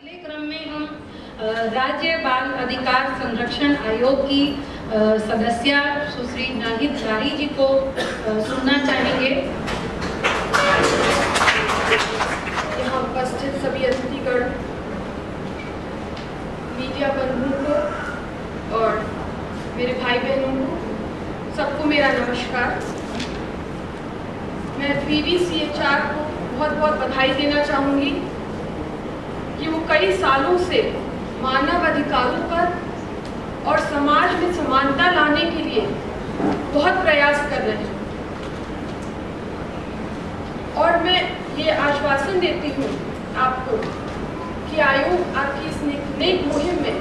अगले क्रम में हम राज्य बाल अधिकार संरक्षण आयोग की सदस्य सुश्री नाहिद राही जी को सुनना चाहेंगे। यहाँ उपस्थित सभी अतिथिगण, मीडिया बंधुओं को और मेरे भाई बहनों को सबको मेरा नमस्कार। मैं PVCHR को बहुत बहुत बधाई देना चाहूँगी कि वो कई सालों से मानव अधिकारों पर और समाज में समानता लाने के लिए बहुत प्रयास कर रहे हैं। और मैं ये आश्वासन देती हूँ आपको कि आयोग आपकी इस नेक मुहिम में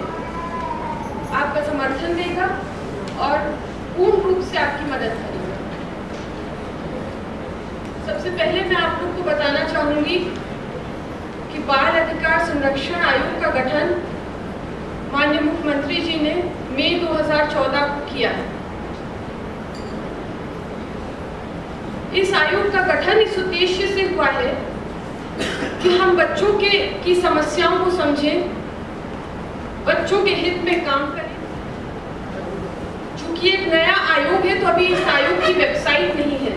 आपका समर्थन देगा और पूर्ण रूप से आपकी मदद करेगा। सबसे पहले मैं आप लोग को बताना चाहूँगी कि बाल अधिकार संरक्षण आयोग का गठन माननीय मुख्यमंत्री जी ने मई 2014 को किया है। इस आयोग का गठन इस उद्देश्य से हुआ है कि हम बच्चों की समस्याओं को समझें, बच्चों के हित में काम करें। चूंकि एक नया आयोग है तो अभी इस आयोग की वेबसाइट नहीं है।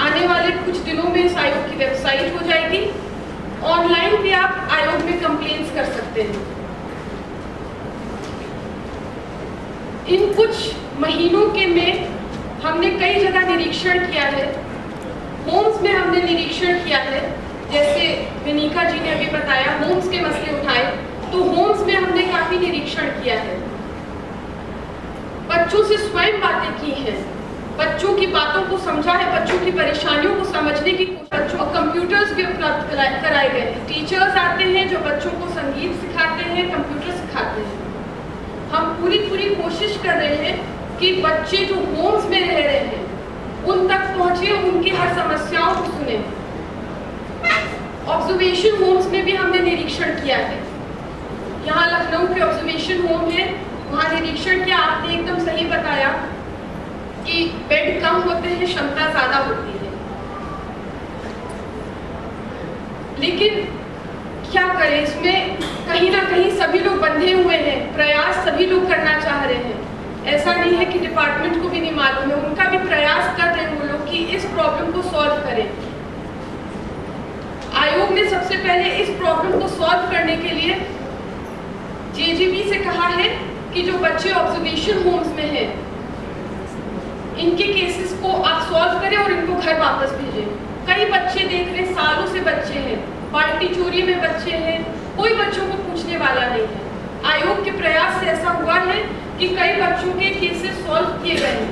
आने वाले कुछ दिनों में इस आयोग की वेबसाइट हो जाएगी। ऑनलाइन भी आप आयोग में कंप्लेंट्स कर सकते हैं। इन कुछ महीनों के में हमने कई जगह निरीक्षण किया है। होम्स में हमने निरीक्षण किया है, जैसे विनीका जी ने अभी बताया, होम्स के मसले उठाए, तो होम्स में हमने काफी निरीक्षण किया है। बच्चों से स्वयं बातें की हैं, बच्चों की बातों को समझा है, बच्चों की परेशानियों को समझने की कोशिश। बच्चों कंप्यूटर्स भी उपलब्ध कराए गए हैं। टीचर्स आते हैं जो बच्चों को संगीत सिखाते हैं, कंप्यूटर सिखाते हैं। हम पूरी कोशिश कर रहे हैं कि बच्चे जो होम्स में रह रहे हैं उन तक पहुंचे, उनकी हर समस्याओं को सुने। ऑब्जर्वेशन होम्स में भी हमने निरीक्षण किया है। यहाँ लखनऊ के ऑब्जर्वेशन होम है, वहाँ निरीक्षण किया। आपने एकदम सही बताया कि बेड कम होते हैं, क्षमता ज्यादा होती है। लेकिन क्या करें, इसमें कहीं ना कहीं सभी लोग बंधे हुए हैं। प्रयास सभी लोग करना चाह रहे हैं। ऐसा नहीं है कि डिपार्टमेंट को भी नहीं मालूम है, उनका भी प्रयास कर रहे हैं वो लोग कि इस प्रॉब्लम को सॉल्व करें। आयोग ने सबसे पहले इस प्रॉब्लम को सॉल्व करने के लिए JGB से कहा है कि जो बच्चे ऑब्जर्वेशन होम्स में हैं, इनके केसेस को आप सॉल्व करें और इनको घर वापस भेजें। कई बच्चे देख रहे, सालों से बच्चे हैं, बाल्टी चोरी में बच्चे हैं, कोई बच्चों को पूछने वाला नहीं है। आयोग के प्रयास से ऐसा हुआ है कि कई बच्चों के केसेस सॉल्व किए गए हैं।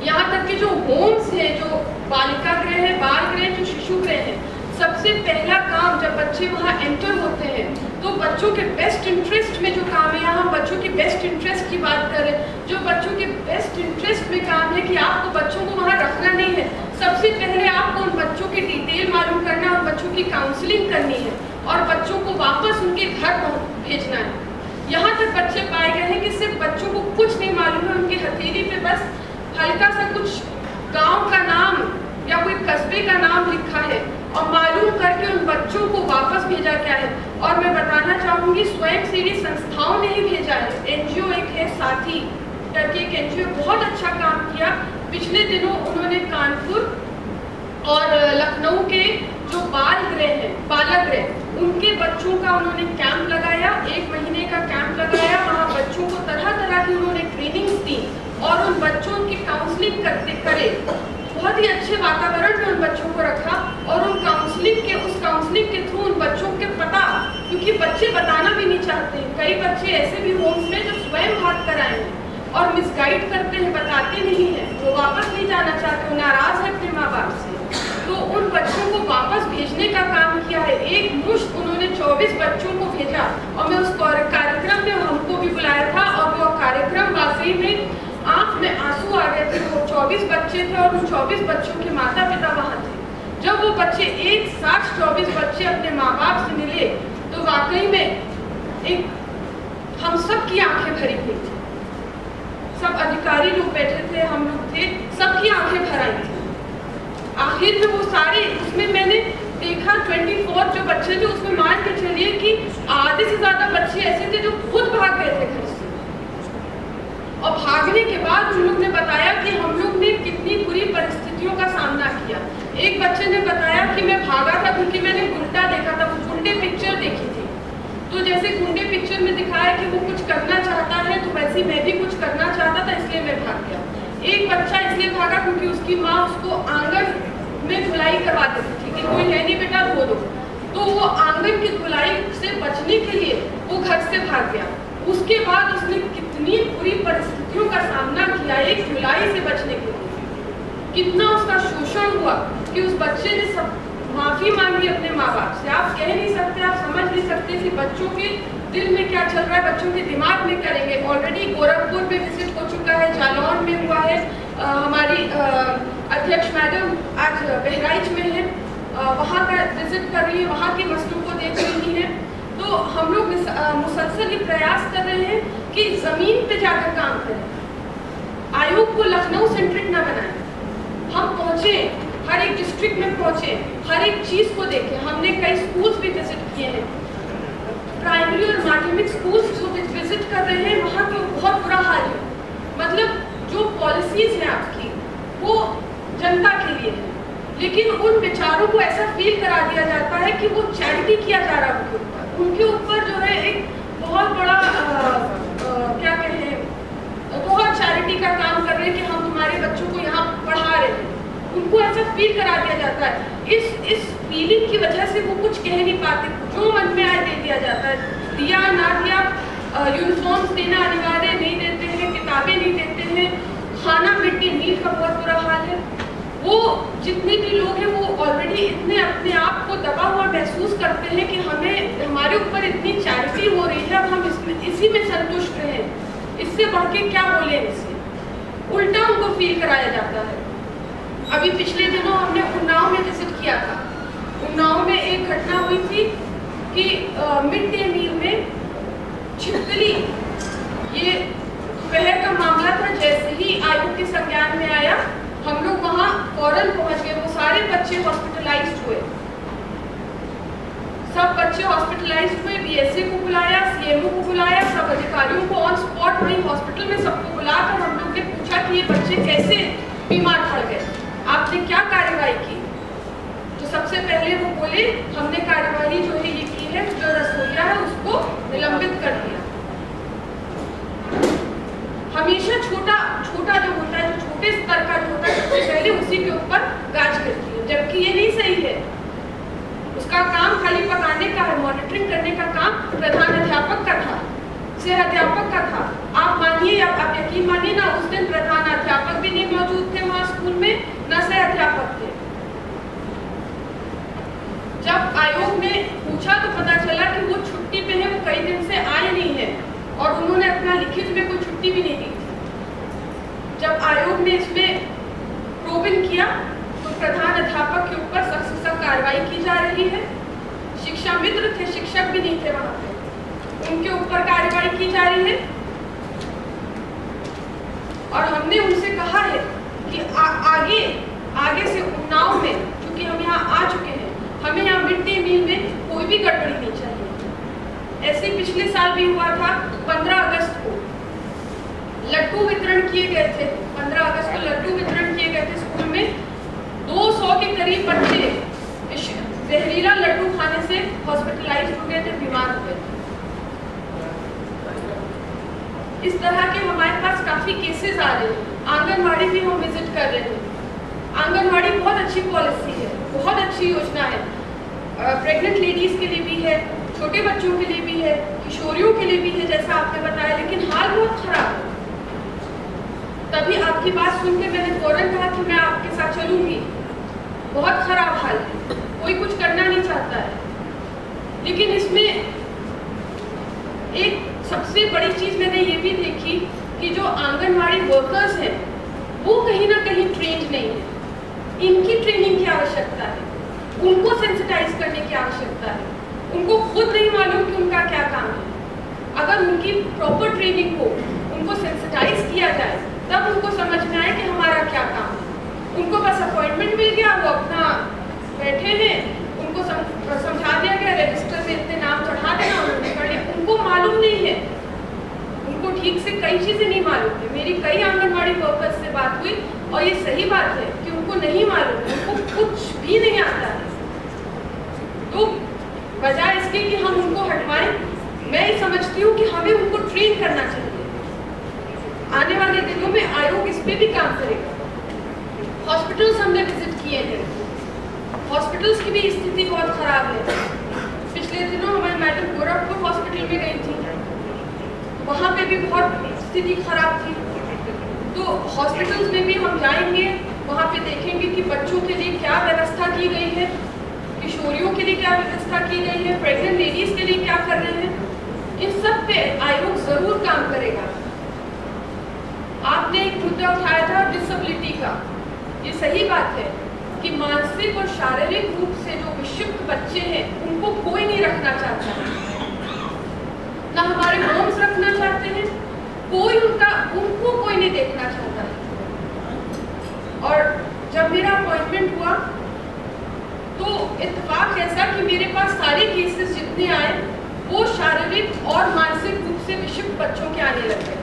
यहाँ तक कि जो होम्स हैं, जो बालिका गृह है, बाल गृह, जो शिशु गृह है, सबसे पहला काम जब बच्चे वहाँ एंटर होते हैं तो बच्चों के बेस्ट इंटरेस्ट में जो काम है, यहाँ हम बच्चों की बेस्ट इंटरेस्ट की बात करें, जो बच्चों के बेस्ट इंटरेस्ट में काम है कि आपको बच्चों को वहाँ रखना नहीं है। सबसे पहले आपको उन बच्चों की डिटेल मालूम करना है और बच्चों की काउंसलिंग करनी है और बच्चों को वापस उनके घर भेजना है। यहाँ तक बच्चे पाए गए हैं कि सिर्फ बच्चों को कुछ नहीं मालूम है, उनकी हथेली पे बस हल्का सा कुछ गाँव का नाम या कोई कस्बे का नाम लिखा है और मालूम करके उन बच्चों को वापस भेजा गया है। और मैं बताना चाहूँगी, स्वयंसेवी संस्थाओं ने ही भेजा है। NGO एक है साथी करके एक NGO, बहुत अच्छा काम किया। पिछले दिनों उन्होंने कानपुर और लखनऊ के जो बाल गृह है, बालक गृह, उनके बच्चों का उन्होंने कैंप लगाया, 1 महीने का कैंप लगाया। वहाँ बच्चों को तरह तरह की उन्होंने ट्रेनिंग्स दी और उन बच्चों की काउंसलिंग करे। बहुत ही अच्छे वातावरण में उन बच्चों को रखा और उस काउंसलिंग के थ्रू उन बच्चों के पता, क्योंकि बच्चे बताना भी नहीं चाहते। कई बच्चे ऐसे भी होम्स में जो स्वयं भाग कर आए हैं और मिसगाइड करते हैं, बताते नहीं हैं, वो वापस नहीं जाना चाहते, वो नाराज है अपने माँ बाप से। तो उन बच्चों को वापस भेजने का काम किया है। एक मुश्त उन्होंने 24 बच्चों को भेजा और मैं उस कार्यक्रम में हमको भी बुलाया था और वो कार्यक्रम वाकई में आंख में आंसू आ गए थे। वो 24 बच्चे थे और उन 24 बच्चों के माता पिता वहाँ थे। जब वो बच्चे एक साथ 24 बच्चे अपने माँ बाप से मिले तो वाकई में एक हम सब की आंखें भरी हुई थी। सब अधिकारी लोग बैठे थे, हम लोग थे, सबकी आंखें भर आई थी। आखिर में वो सारे, उसमें मैंने देखा 24 जो बच्चे थे उसमें मान के भागने के बाद उन लोग ने बताया कि हम लोग ने कितनी बुरी परिस्थितियों का सामना किया। एक बच्चे ने बताया कि मैं भागा था क्योंकि मैंने गुंडा देखा था, वो गुंडे पिक्चर देखी थी। तो जैसे गुंडे पिक्चर में दिखाया कि वो कुछ करना चाहता है, तो वैसे मैं भी कुछ करना चाहता था, इसलिए मैं भाग गया। एक बच्चा इसलिए भागा क्योंकि उसकी माँ उसको आंगन में धुलाई करवा देती थी कि कोई है नहीं बेटा धो दो, तो वो आंगन की धुलाई से बचने के लिए वो घर से भाग गया। उसके बाद उसने कितनी बुरी परिस्थितियों का सामना किया एक धुलाई से बचने के लिए, कितना उसका शोषण हुआ कि उस बच्चे ने सब माफी मांगी अपने माँ बाप से। आप कह नहीं सकते, आप समझ नहीं सकते कि बच्चों के दिल में क्या चल रहा है, बच्चों के दिमाग में करेंगे। ऑलरेडी गोरखपुर में विजिट हो चुका है, जालौन में हुआ है, हमारी अध्यक्ष मैडम आज बहराइच में है, वहाँ का विजिट कर रही है, वहाँ के मसलों को देख रही है। तो हम लोग मुसलसल ये प्रयास कर रहे हैं कि जमीन पे जाकर काम करें, आयोग को लखनऊ सेंट्रिक न बनाएं। हम पहुँचे, हर एक डिस्ट्रिक्ट में पहुँचे, हर एक चीज़ को देखें। हमने कई स्कूल्स भी विजिट किए हैं, प्राइमरी और माध्यमिक स्कूल्स जो विजिट कर रहे हैं, वहाँ तो बहुत बुरा हाल है। मतलब जो पॉलिसीज हैं आपकी वो जनता के लिए है, लेकिन उन बेचारों को ऐसा फील करा दिया जाता है कि वो चैरिटी किया जा रहा है उनके ऊपर जो है एक बहुत बड़ा क्या कहें, बहुत चैरिटी का काम कर रहे हैं कि हम तुम्हारे बच्चों को यहाँ पढ़ा रहे हैं, उनको ऐसा फील करा दिया जाता है। इस फीलिंग की वजह से वो कुछ कह नहीं पाते, जो मन में आए दे दिया जाता है। दिया ना दिया, यूनिफॉर्म्स देना अनिवार्य नहीं देते हैं, किताबें नहीं देते हैं, खाना मिड डे मील का बहुत बुरा हाल है। वो जितने भी लोग हैं वो ऑलरेडी इतने अपने आप को दबा हुआ महसूस करते हैं कि हमें हमारे ऊपर इतनी चैरिटी हो रही है, अब हम इसी में संतुष्ट रहें, इससे बढ़ के क्या बोले, इससे उल्टा उनको फील कराया जाता है। अभी पिछले दिनों हमने उन्नाव में विजिट किया था। उन्नाव में एक घटना हुई थी कि मिड डे मील में छिपकली, ये दोपहर का मामला था। जैसे ही आयोग के संज्ञान में आया, हम लोग वहाँ फौरन पहुँच गए। वो सारे बच्चे हॉस्पिटलाइज्ड हुए, सब बच्चे हॉस्पिटलाइज्ड हुए। बीएसए को बुलाया, सीएमओ को बुलाया, सब अधिकारियों को ऑन स्पॉट वहीं हॉस्पिटल में सबको बुलाकर हम लोग ने पूछा कि ये बच्चे कैसे बीमार पड़ गए, आपने क्या कार्रवाई की। तो सबसे पहले वो बोले हमने कार्रवाई जो है ये की है, जो रसोइया है उसको निलंबित कर दिया। हमेशा छोटा छोटा जो होता है, जो छोटे स्तर का जो होता है, सबसे पहले उसी के ऊपर गाज करती है, जबकि ये नहीं सही है। उसका काम खाली पकाने का है, मॉनिटरिंग करने का काम प्रधान अध्यापक का था, सह अध्यापक का था। आप मानिए, आप यकीन मानिए ना, उस दिन प्रधान अध्यापक भी नहीं मौजूद थे वहाँ स्कूल में, न सह अध्यापक थे। जब आयोग ने पूछा तो पता चला कि वो छुट्टी पे है, वो कई दिन से आए नहीं है और उन्होंने अपना लिखित में कोई छुट्टी भी नहीं दी थी। जब आयोग ने इसमें प्रोबिन किया तो प्रधान अध्यापक के ऊपर सख्त से सख्त कार्रवाई की जा रही है। शिक्षा मित्र थे, शिक्षक भी नहीं थे वहां पे, उनके ऊपर कार्रवाई की जा रही है। और हमने उनसे कहा है कि आगे से उन्नाव में, क्योंकि हम यहाँ आ चुके हैं, हमें यहाँ मिड डे मील में कोई भी गड़बड़ी नहीं चाहिए। ऐसे पिछले साल भी हुआ था, 15 अगस्त को लड्डू वितरण किए गए थे। 15 अगस्त को लड्डू वितरण किए गए थे स्कूल में। 200 के करीब बच्चे जहरीला लड्डू खाने से हॉस्पिटलाइज हो गए थे, बीमार हो गए थे। इस तरह के हमारे पास काफ़ी केसेस आ रहे हैं। आंगनवाड़ी भी हम विजिट कर रहे हैं। आंगनवाड़ी बहुत अच्छी पॉलिसी है, बहुत अच्छी योजना है। प्रेग्नेंट लेडीज़ के लिए भी है, छोटे बच्चों के लिए भी है, किशोरियों के लिए भी है, जैसा आपने बताया। लेकिन हाल बहुत खराब है। तभी आपकी बात सुन के मैंने फौरन कहा कि मैं आपके साथ चलूँगी। बहुत खराब हाल है, कोई कुछ करना नहीं चाहता है। लेकिन इसमें एक सबसे बड़ी चीज़ मैंने ये भी देखी कि जो आंगनवाड़ी वर्कर्स हैं वो कहीं ना कहीं ट्रेंड नहीं है। इनकी ट्रेनिंग की आवश्यकता है, उनको सेंसिटाइज करने की आवश्यकता है। उनको खुद नहीं मालूम कि उनका क्या काम है। अगर उनकी प्रॉपर ट्रेनिंग हो, उनको सेंसिटाइज किया जाए, तब उनको समझ में आए कि हमारा क्या काम है। उनको बस अपॉइंटमेंट मिल गया, वो अपना बैठे हैं, उनको समझा दिया गया रजिस्टर में इतने नाम चढ़ा देना, उन्होंने कर लिया। उनको मालूम नहीं है, उनको ठीक से कई चीज़ें नहीं मालूम है। मेरी कई आंगनवाड़ी वर्कर्स से बात हुई और ये सही बात है कि उनको नहीं मालूम, उनको कुछ भी नहीं आता है। तो बजाय इसके कि हम उनको हटवाएं, मैं ये समझती हूँ कि हमें उनको ट्रेन करना चाहिए। आने वाले दिनों में आयोग इस पे भी काम करेगा। हॉस्पिटल्स हमने विजिट किए हैं, हॉस्पिटल्स की भी स्थिति बहुत खराब है। पिछले दिनों हमारी मैडम गोरखपुर हॉस्पिटल में गई थी, वहाँ पे भी बहुत स्थिति खराब थी। तो हॉस्पिटल्स में भी हम जाएंगे, वहाँ पे देखेंगे कि बच्चों के लिए क्या व्यवस्था की गई है, किशोरियों के लिए क्या व्यवस्था की गई है, प्रेग्नेंट लेडीज के लिए क्या कर रहे हैं। इन सब पे आयोग जरूर काम करेगा। आपने एक मुद्दा उठाया था डिसेबिलिटी का। ये सही बात है कि मानसिक और शारीरिक रूप से जो विक्षिप्त बच्चे हैं उनको कोई नहीं रखना चाहता है, ना हमारे होम्स रखना चाहते हैं, उनको कोई नहीं देखना चाहता है। और जब मेरा अपॉइंटमेंट हुआ तो इत्तेफाक ऐसा कि मेरे पास सारे केसेस जितने आए वो शारीरिक और मानसिक रूप से विक्षिप्त बच्चों के आने लगे।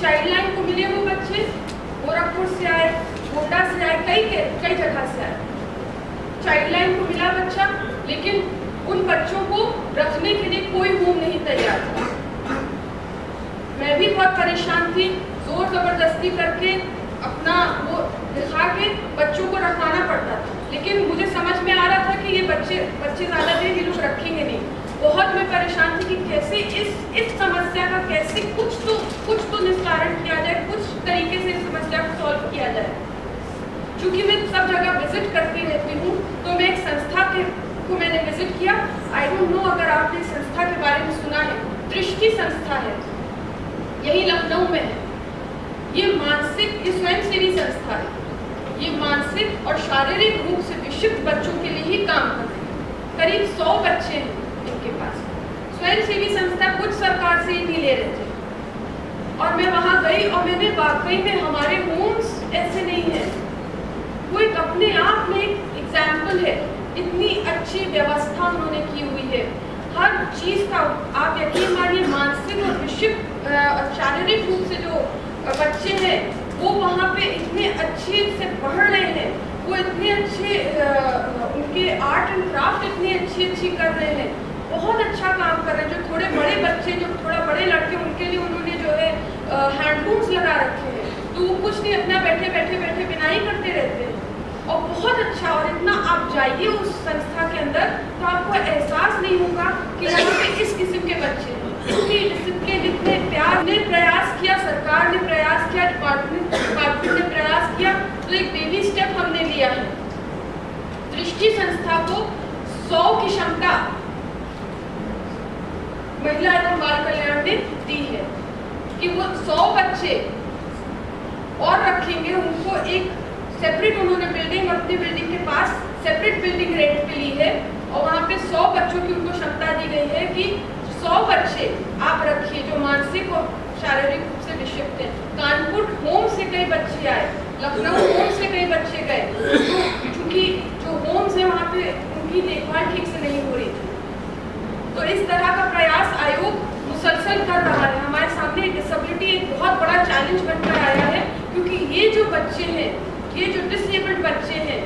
चाइल्ड लाइन को मिले वो बच्चे गोरखपुर से आए, गोंडा से आए, कई जगह से आए। चाइल्ड लाइन को मिला बच्चा, लेकिन उन बच्चों को रखने के लिए कोई होम नहीं तैयार था। मैं भी बहुत परेशान थी, जोर जबरदस्ती करके अपना वो दिखा के बच्चों को रखवाना पड़ता था, लेकिन मुझे समझ में आ रहा था कि ये बच्चे ज़्यादा देर ये लोग रखेंगे नहीं। बहुत मैं परेशान थी कि कैसे इस समस्या का कैसे कुछ तो निस्तारण किया जाए, कुछ तरीके से इस समस्या को सॉल्व किया जाए। क्योंकि मैं सब जगह विजिट करती रहती हूँ, तो मैं एक संस्था को मैंने विजिट किया। आई डोंट नो अगर आपने संस्था के बारे में सुना है, दृष्टि संस्था है, यही लखनऊ में है। ये स्वयंसेवी संस्था है। ये मानसिक और शारीरिक रूप से विक्षिप्त बच्चों के लिए ही काम कर रही है। करीब 100 बच्चे हैं इनके पास। स्वयंसेवी संस्था कुछ सरकार से ही नहीं ले रहे थे, और मैं वहाँ गई और मैंने वाकई में हमारे होम्स ऐसे नहीं है। वो एक अपने आप में एक एग्जाम्पल है। इतनी अच्छी व्यवस्था उन्होंने की हुई है, हर चीज़ का। आप यकीन मानिए, मानसिक और विक्षिप्त शारीरिक रूप से जो बच्चे हैं वो वहाँ पे इतने अच्छे से पढ़ रहे हैं, वो इतने अच्छे उनके आर्ट एंड क्राफ्ट इतनी अच्छी कर रहे हैं, बहुत अच्छा काम कर रहे हैं। जो थोड़े बड़े बच्चे, जो थोड़ा बड़े लड़के, उनके लिए उन्होंने जो है हैंडलूम्स लगा रखे हैं, तो वो कुछ नहीं, अपना बैठे बिनाई करते रहते हैं, और बहुत अच्छा। और इतना आप जाइए उस संस्था के अंदर तो आपको एहसास नहीं होगा कि यहाँ पे इस किस्म के बच्चे हैं। क्योंकि डिसिप्लिन, इतने प्यार ने प्रयास किया, सरकार ने प्रयास किया, डिपार्टमेंट ने प्रयास किया, तो एक बेबी स्टेप हमने लिया है। दृष्टि संस्था को 100 की क्षमता महिला एवं बाल कल्याण ने दी है कि वो 100 बच्चे और रखेंगे। उनको एक सेपरेट उन्होंने बिल्डिंग, अपनी बिल्डिंग के पास सेपरेट बिल्डिंग रेंट पे ली है, और वहाँ पे 100 बच्चों की उनको क्षमता दी गई है कि 100 बच्चे आप रखिए जो मानसिक और शारीरिक रूप से विक्षिप्त हैं। कानपुर होम से कई बच्चे आए, लखनऊ होम से कई बच्चे गए, क्योंकि जो होम्स है वहाँ पे उनकी देखभाल ठीक से नहीं हो रही थी। तो इस तरह का प्रयास आयोग मुसलसल कर रहा है। हमारे सामने डिसेबिलिटी एक बहुत बड़ा चैलेंज बनकर आया है, क्योंकि ये जो बच्चे हैं, ये जो डिसेबल्ड बच्चे हैं,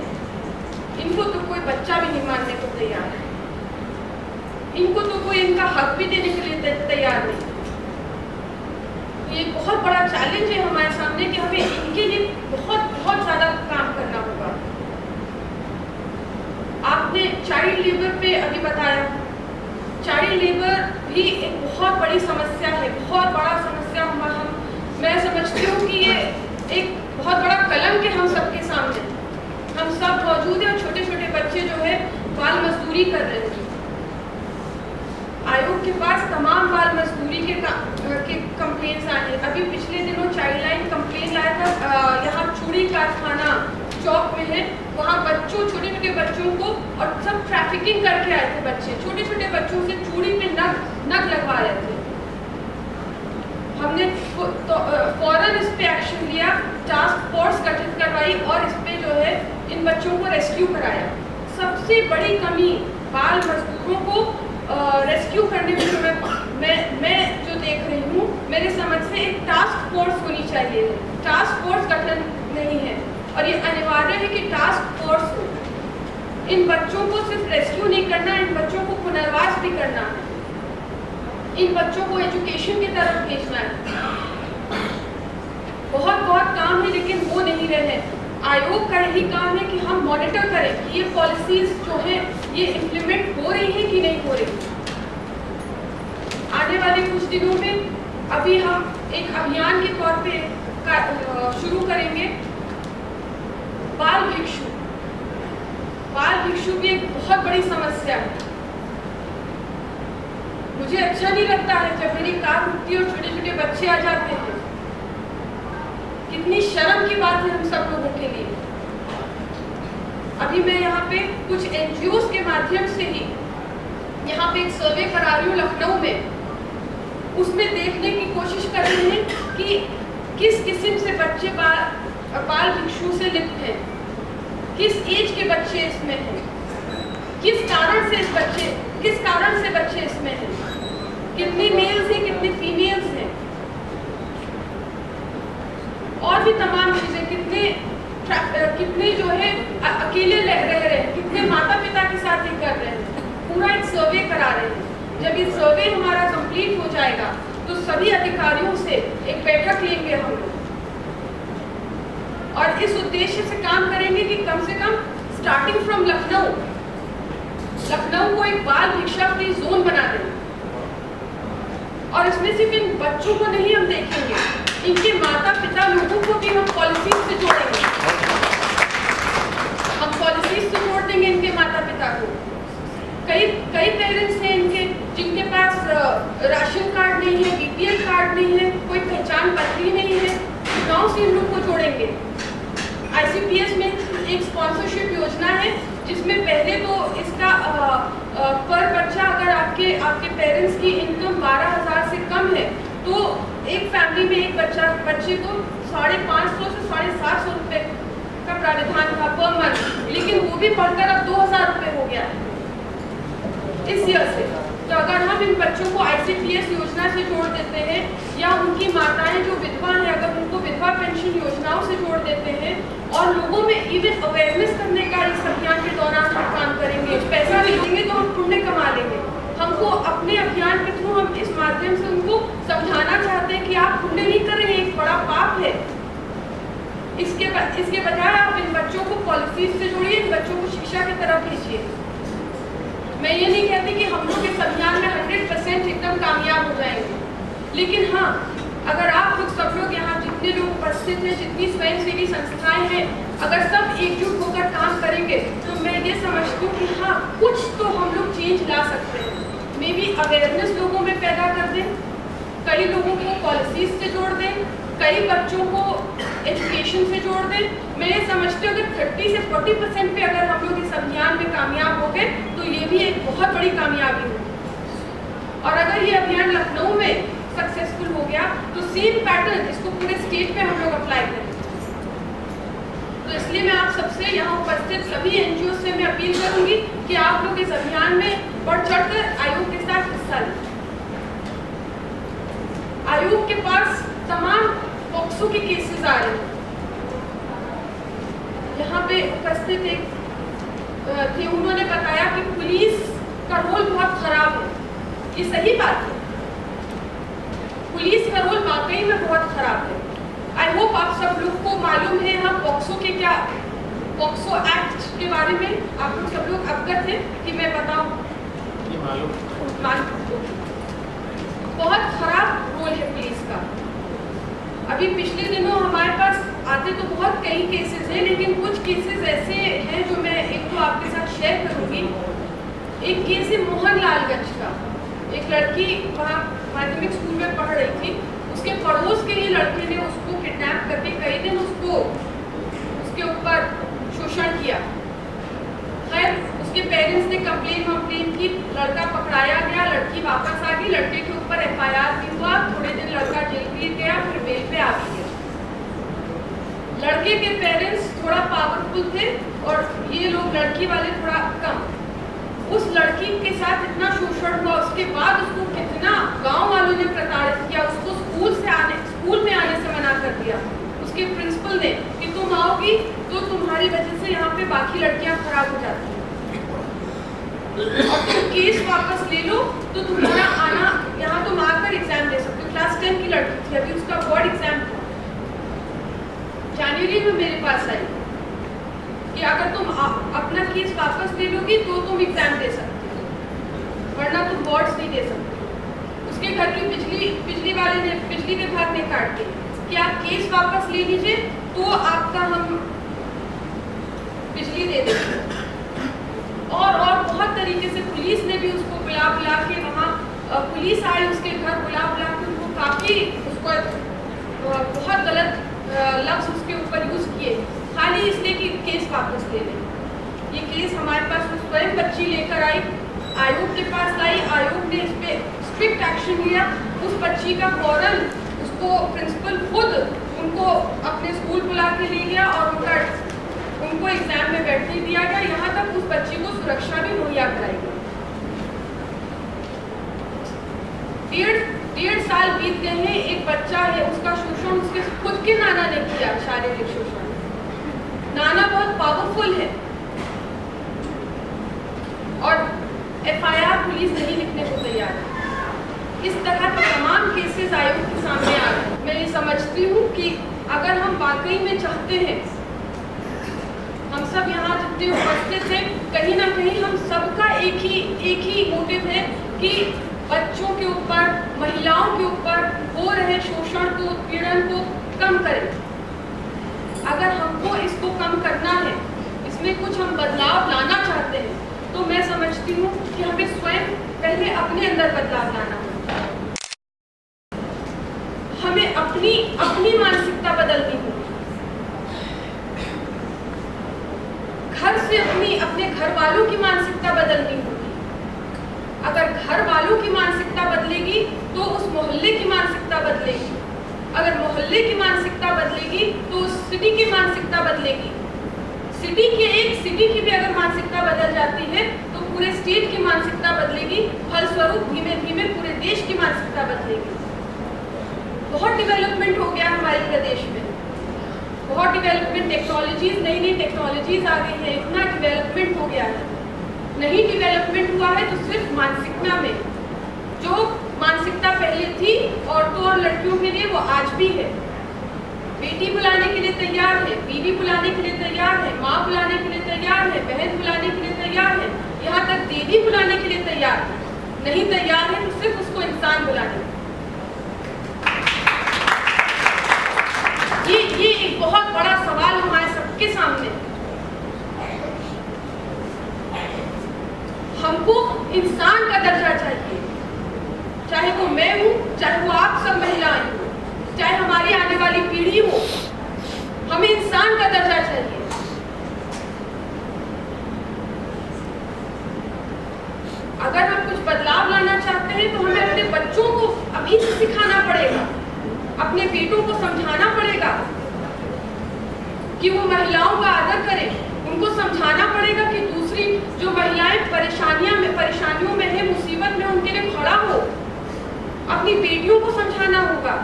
इनको तो कोई बच्चा भी नहीं मानने को तैयार है, इनको तो कोई इनका हक भी देने के लिए तैयार नहीं। तो ये बहुत बड़ा चैलेंज है हमारे सामने कि हमें इनके लिए बहुत ज़्यादा काम करना होगा। आपने चाइल्ड लेबर पे अभी बताया, चाइल्ड लेबर भी एक बहुत बड़ी समस्या है, बहुत बड़ा समस्या। मैं समझती हूँ कि ये एक बहुत बड़ा कलंक है हम सबके सामने। हम सब मौजूद हैं और छोटे छोटे बच्चे जो है बाल मजदूरी कर रहे हैं। आयोग के पास तमाम बाल मजदूरी के कंप्लेंट्स आए हैं। अभी पिछले दिनों चाइल्ड लाइन कंप्लेंट आया था, यहाँ चूड़ी कारखाना चौक में है, वहाँ छोटे छोटे बच्चों को, और सब ट्रैफिकिंग करके आए थे बच्चे, छोटे छोटे बच्चों से चूड़ी पे नग लगवा रहे थे। हमने फौरन इस पे एक्शन लिया, टास्क फोर्स गठित करवाई और इस पे जो है इन बच्चों को रेस्क्यू कराया। सबसे बड़ी कमी बाल मजदूरों को रेस्क्यू करने में जो मैं जो देख रही हूँ, मेरे समझ से एक टास्क फोर्स होनी चाहिए। टास्क फोर्स गठन नहीं है और ये अनिवार्य है कि टास्क फोर्स हो। इन बच्चों को सिर्फ रेस्क्यू नहीं करना, इन बच्चों को पुनर्वास भी करना है, इन बच्चों को एजुकेशन की तरफ भेजना है। बहुत काम है लेकिन वो नहीं रहे। आयोग का यही काम है कि हम मॉनिटर करें कि ये पॉलिसीज जो है ये इम्प्लीमेंट हो रही है कि नहीं हो रही। आने वाले कुछ दिनों में अभी हम एक अभियान के तौर पे शुरू करेंगे। बाल भिक्षु, बाल भिक्षु भी एक बहुत बड़ी समस्या है। मुझे अच्छा नहीं लगता है जब मेरी कार रुकती है और छोटे छोटे बच्चे आ जाते हैं। कितनी शर्म की बात है हम सब लोगों के लिए। अभी मैं यहाँ पे कुछ NGOs के माध्यम से ही यहाँ पे एक सर्वे करा रही हूँ लखनऊ में। उसमें देखने की कोशिश कर रही हैं कि किस किस्म से बच्चे बाल भिक्षु से लिप्त हैं, किस एज के बच्चे इसमें हैं, किस कारण से बच्चे इसमें हैं, कितनी मेल्स हैं, कितनी फीमेल्स हैं, और भी तमाम चीजें, कितने जो है अकेले रह रहे हैं, कितने माता पिता के साथ ही कर रहे हैं। पूरा एक सर्वे करा रहे हैं। जब ये सर्वे हमारा कंप्लीट हो जाएगा तो सभी अधिकारियों से एक बैठक लेंगे हम लोग और इस उद्देश्य से काम करेंगे कि कम से कम स्टार्टिंग फ्रॉम लखनऊ को एक बाल भिक्षा फ्री जोन बना दें। और इसमें सिर्फ इन बच्चों को नहीं हम देखेंगे, इनके माता पिता लोगों को भी हम पॉलिसीज से जोड़ेंगे। हम पॉलिसीज से जोड़ देंगे इनके माता पिता को। कई पेरेंट्स हैं इनके जिनके पास राशन कार्ड नहीं है, BPL कार्ड नहीं है, कोई पहचान पत्री नहीं है। गाँव से इन लोग को जोड़ेंगे। ICPS में एक स्पॉन्सरशिप योजना है जिसमें पहले तो इसका पर बच्चा अगर आपके पेरेंट्स की इनकम 12,000 से कम है तो एक फैमिली में एक बच्चे को 550 से 750 रुपये का प्रावधान था पर मंथ, लेकिन वो भी बढ़कर अब 2,000 रुपये हो गया है इस ईयर से। तो अगर हम इन बच्चों को ICPS योजना से जोड़ देते हैं या उनकी माताएं जो विधवा हैं अगर उनको विधवा पेंशन योजनाओं से जोड़ देते हैं और लोगों में इवन अवेयरनेस करने का इस अभियान के दौरान हम काम करेंगे, कुछ पैसा भी देंगे तो हम पुण्य कमा लेंगे। हमको अपने अभियान के थ्रू हम इस माध्यम से उनको समझाना चाहते हैं कि आप पुण्य नहीं कर रहे हैं, एक बड़ा पाप है। इसके बजाय आप इन बच्चों को पॉलिसीज से जोड़िए, इन बच्चों को शिक्षा की तरफ भेजिए। मैं ये नहीं कहती कि हम लोग इस अभियान में 100% एकदम कामयाब हो जाएंगे, लेकिन हाँ अगर आप लोग सब लोग यहाँ जितने लोग उपस्थित हैं, जितनी स्वयंसेवी संस्थाएं हैं, अगर सब एकजुट होकर काम करेंगे तो मैं ये समझती हूँ कि हाँ कुछ तो हम लोग चेंज ला सकते हैं। मे बी अवेयरनेस लोगों में पैदा कर दें, कई लोगों को पॉलिसीज से जोड़ दें, कई बच्चों को एजुकेशन से जोड़ दें। मैं ये समझती हूँ अगर 30 से 40% पे अगर हम लोग इस अभियान में कामयाब हो गए तो ये भी एक बहुत बड़ी कामयाबी होगी। और अगर ये अभियान लखनऊ में सक्सेसफुल हो गया तो सेम पैटर्न इसको पूरे स्टेट पे हम लोग अप्लाई करें। तो इसलिए मैं आप सबसे यहाँ उपस्थित सभी NGO से मैं अपील करूंगी कि आप लोग इस अभियान में बढ़ चढ़कर आयोग के साथ हिस्सा लें। आयोग के पास तमाम पॉक्सो के केसेस आ रहे हैं। यहाँ पे उपस्थित एक थे, उन्होंने बताया कि पुलिस का रोल बहुत खराब है। ये सही बात है, पुलिस का रोल वाकई में बहुत खराब है। आई होप आप सब लोग को मालूम है हम पॉक्सो एक्ट के बारे में आप लोग सब लोग अवगत हैं कि मैं बताऊं? बहुत खराब रोल है पुलिस का। अभी पिछले दिनों हमारे पास आते तो बहुत कई केसेस हैं, लेकिन कुछ केसेस ऐसे हैं जो मैं एक तो आपके साथ शेयर करूंगी। एक केस है मोहनलालगंज का। एक लड़की वहाँ माध्यमिक स्कूल में पढ़ रही थी, उसके पड़ोस के ही लड़के ने उसको किडनैप करके कई दिन उसके ऊपर शोषण किया। खैर उसके पेरेंट्स ने कंप्लेन की, लड़का पकड़ाया गया, लड़की वापस आ गई, लड़के के ऊपर FIR भी हुआ, थोड़े दिन लड़का जेल भी गया, फिर बेल पे आ गया। लड़के के पेरेंट्स थोड़ा पावरफुल थे और ये लोग लड़की वाले थोड़ा कम। उस लड़की के साथ इतना शोषण उसके बाद उसको कितना गांव वालों ने प्रताड़ित किया, उसको स्कूल में आने से मना कर दिया। उसके प्रिंसिपल ने कि तुम आओगी तो तुम्हारी वजह से यहाँ पे बाकी लड़कियां खराब हो जाती हैं, और तुम केस वापस ले लो तो तुम्हारा आना यहाँ तुम आकर एग्जाम दे सकते हो। क्लास 10 की लड़की थी, अभी उसका बोर्ड एग्जाम था, जनवरी में मेरे पास आई कि अगर तुम अपना केस वापस ले लोगी तो तुम एग्जाम दे सकते हो, वरना तुम बोर्ड्स नहीं दे सकते। उसके घर की बिजली विभाग ने काट दी कि आप केस वापस ले लीजिए तो आपका हम बिजली दे देंगे। और बहुत तरीके से पुलिस ने भी उसको बुला के वहाँ पुलिस आई उसके घर, बुला के उनको काफ़ी उसको बहुत गलत लफ्ज़ उसके ऊपर यूज़ किए, खाली इसलिए कि केस वापस ले लें। ये केस हमारे पास स्वयं बच्ची लेकर आई, आयोग के पास लाई, आयोग ने इस पर स्ट्रिक्ट एक्शन लिया। उस बच्ची का फौरन उसको प्रिंसिपल खुद उनको अपने स्कूल बुला के ले गया और उनको एग्जाम में बैठने दिया गया। यहाँ तक उस बच्ची को सुरक्षा भी मुहैया कराई गई। डेढ़ साल बीत गए हैं, एक बच्चा है, उसका शोषण उसके खुद के नाना ने किया, शारीरिक शोषण। नाना बहुत पावरफुल है और FIR पुलिस नहीं लिखने को तैयार है। इस तरह के तमाम केसेस आयोग के सामने आ रहे हैं। मैं ये समझती हूँ कि अगर हम वाकई में चाहते हैं, हम सब यहाँ जितने उपस्थित हैं, कहीं ना कहीं हम सबका एक ही मोटिव है कि बच्चों के ऊपर, महिलाओं के ऊपर हो रहे शोषण को, उत्पीड़न को कम करें। अगर हमको इसको कम करना है, इसमें कुछ हम बदलाव लाना चाहते हैं, तो मैं समझती हूँ कि हमें स्वयं पहले अपने अंदर बदलाव लाना होगा। हमें अपनी मानसिकता बदलनी होगी। घर से अपने घर वालों की मानसिकता बदलनी होगी। अगर घर वालों की मानसिकता बदलेगी तो उस मोहल्ले की मानसिकता बदलेगी। अगर मोहल्ले की मानसिकता बदलेगी तो उस सिटी की मानसिकता बदलेगी। सिटी की भी अगर मानसिकता बदल जाती है तो पूरे स्टेट की मानसिकता बदलेगी। फलस्वरूप धीमे धीमे पूरे देश की मानसिकता बदलेगी। बहुत डेवलपमेंट हो गया हमारे प्रदेश में, बहुत डेवलपमेंट, टेक्नोलॉजीज, नई टेक्नोलॉजीज आ गई है, इतना डेवलपमेंट हो गया है। नहीं डेवलपमेंट हुआ है तो सिर्फ मानसिकता में। जो मानसिकता पहले थी औरतों और लड़कियों के लिए, वो आज भी है। बेटी बुलाने के लिए तैयार है, बीवी बुलाने के लिए तैयार है, माँ बुलाने के लिए तैयार है, बहन बुलाने के लिए तैयार है, यहाँ तक दीदी बुलाने के लिए तैयार है। नहीं तैयार है तो सिर्फ उसको इंसान बुलाने। ये एक बहुत बड़ा सवाल हमारे सबके सामने। हमको इंसान का दर्जा चाहिए, चाहे वो मैं हूँ, चाहे वो आप सब महिलाएं हो, चाहे हमारी आने वाली पीढ़ी हो, हमें इंसान का दर्जा चाहिए। अगर हम कुछ बदलाव लाना चाहते हैं तो हमें अपने बच्चों को अभी से सिखाना पड़ेगा, अपने बेटों को समझाना पड़ेगा कि वो महिलाओं का आदर करें। उनको समझाना पड़ेगा कि दूसरी जो महिलाएं परेशानियों में है, मुसीबत में, उनके लिए खड़ा हो। अपनी बेटियों को समझाना होगा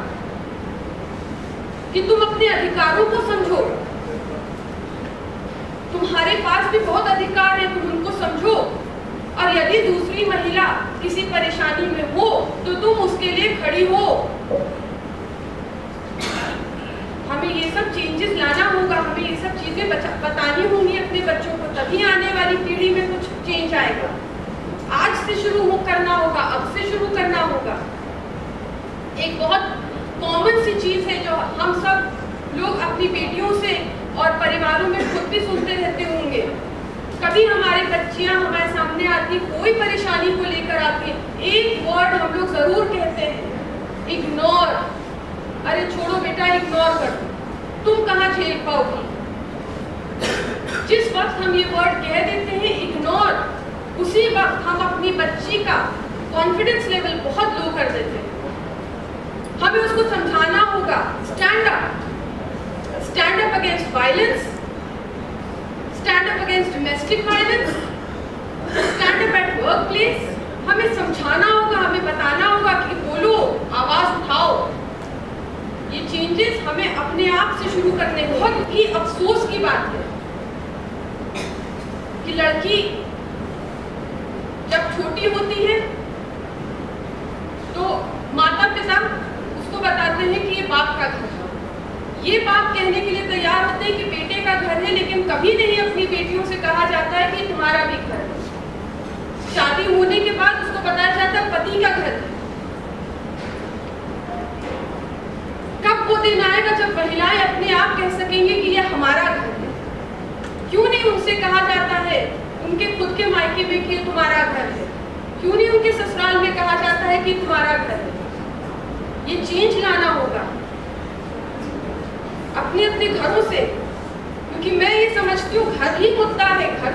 कि तुम अपने अधिकारों को समझो, तुम्हारे पास भी बहुत अधिकार है, तुम उनको समझो। और यदि दूसरी महिला किसी परेशानी में हो तो तुम उसके लिए खड़ी हो। हमें ये सब चेंजेस लाना होगा, हमें ये सब चीजें बतानी होंगी अपने बच्चों को, तभी आने वाली पीढ़ी में कुछ चेंज आएगा। आज से शुरू करना होगा, अब से शुरू करना होगा। एक बहुत कॉमन सी चीज है जो हम सब लोग अपनी बेटियों से और परिवारों में खुद भी सुनते रहते होंगे। कभी हमारी बच्चियां हमारे सामने आती, कोई परेशानी को लेकर आती, एक वर्ड हम लोग जरूर कहते हैं, इग्नोर। अरे छोड़ो बेटा, इग्नोर कर दो, तुम कहाँ झेल पाओगी। जिस वक्त हम ये वर्ड कह देते हैं इग्नोर, उसी वक्त हम अपनी बच्ची का कॉन्फिडेंस लेवल बहुत लो कर देते हैं। हमें उसको समझाना होगा, stand up against violence, stand up against domestic violence, stand up at work place. हमें समझाना होगा चेंजेस हमें अपने आप से शुरू करने हैं। बहुत ही अफसोस की बात है कि लड़की जब छोटी होती है तो माता पिता उसको बताते हैं कि ये बाप का घर है। ये बाप कहने के लिए तैयार होते हैं कि बेटे का घर है, लेकिन कभी नहीं अपनी बेटियों से कहा जाता है कि तुम्हारा भी घर है। शादी होने के बाद उसको बताया जाता है पति का घर है। कब वो दिन आएगा जब महिलाएं अपने आप कह सकेंगे कि ये हमारा घर है? क्यों नहीं उनसे कहा जाता है उनके खुद के मायके में कि ये तुम्हारा घर है? क्यों नहीं उनके ससुराल में कहा जाता है कि तुम्हारा घर है? ये चेंज लाना होगा अपने अपने घरों से, क्योंकि मैं ये समझती हूँ घर ही मुद्दा है। घर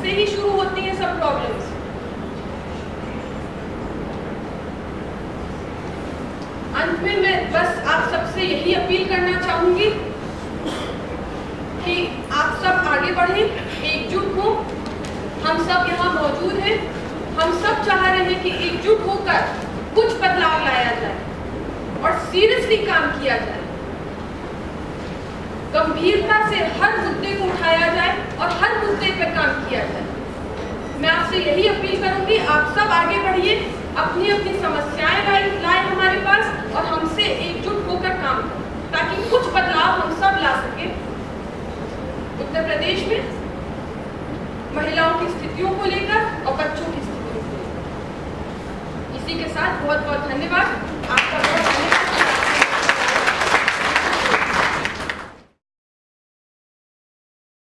से ही शुरू होती है सब प्रॉब्लम्स। अंत में मैं बस आप सबसे यही अपील करना चाहूंगी कि आप सब आगे बढ़ें, एकजुट हो। हम सब यहाँ मौजूद हैं, हम सब चाह रहे हैं कि एकजुट होकर कुछ बदलाव लाया जाए और सीरियसली काम किया जाए। गंभीरता से हर मुद्दे को उठाया जाए और हर मुद्दे पर काम किया जाए। मैं आपसे यही अपील करूंगी, आप सब आगे बढ़िए, अपनी अपनी समस्याएं लाए हमारे पास और हमसे एकजुट होकर काम करें, ताकि कुछ बदलाव हम सब ला सके उत्तर प्रदेश में महिलाओं की स्थितियों को लेकर और बच्चों की स्थितियों को लेकर। इसी के साथ बहुत बहुत धन्यवाद आपका। बहुत धन्यवाद।